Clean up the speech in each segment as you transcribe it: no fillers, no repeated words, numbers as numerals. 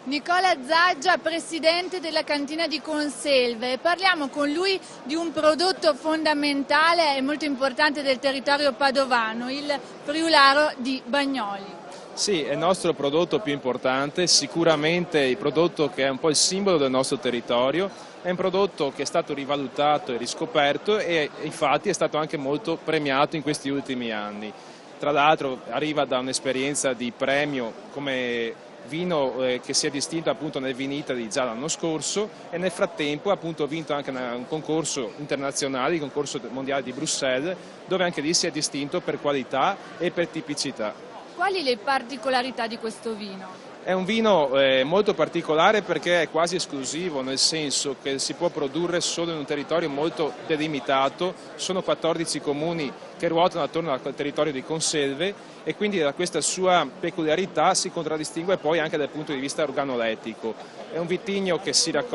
Nicola Zaggia, presidente della cantina di Conselve. Parliamo con lui di un prodotto fondamentale e molto importante del territorio padovano, il friularo di Bagnoli. Sì, è il nostro prodotto più importante, sicuramente il prodotto che è un po' il simbolo del nostro territorio, è un prodotto che è stato rivalutato e riscoperto e infatti è stato anche molto premiato in questi ultimi anni. Tra l'altro arriva da un'esperienza di premio come vino che si è distinto appunto nel Vinitaly già l'anno scorso e nel frattempo appunto ha vinto anche un concorso internazionale, il concorso mondiale di Bruxelles, dove anche lì si è distinto per qualità e per tipicità. Quali le particolarità di questo vino? È un vino molto particolare perché è quasi esclusivo, nel senso che si può produrre solo in un territorio molto delimitato, sono 14 comuni che ruotano attorno al territorio di Conselve e quindi da questa sua peculiarità si contraddistingue poi anche dal punto di vista organolettico. È un vitigno che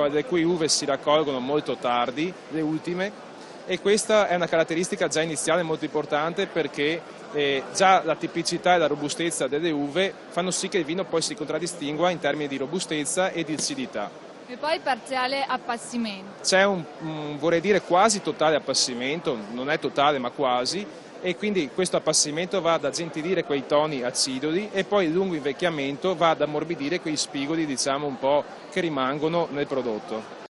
le cui uve si raccolgono molto tardi, le ultime, e questa è una caratteristica già iniziale molto importante perché già la tipicità e la robustezza delle uve fanno sì che il vino poi si contraddistingua in termini di robustezza e di acidità. E poi parziale appassimento. C'è vorrei dire quasi totale appassimento, non è totale ma quasi, e quindi questo appassimento va ad aggentilire quei toni aciduli e poi il lungo invecchiamento va ad ammorbidire quei spigoli diciamo un po' che rimangono nel prodotto.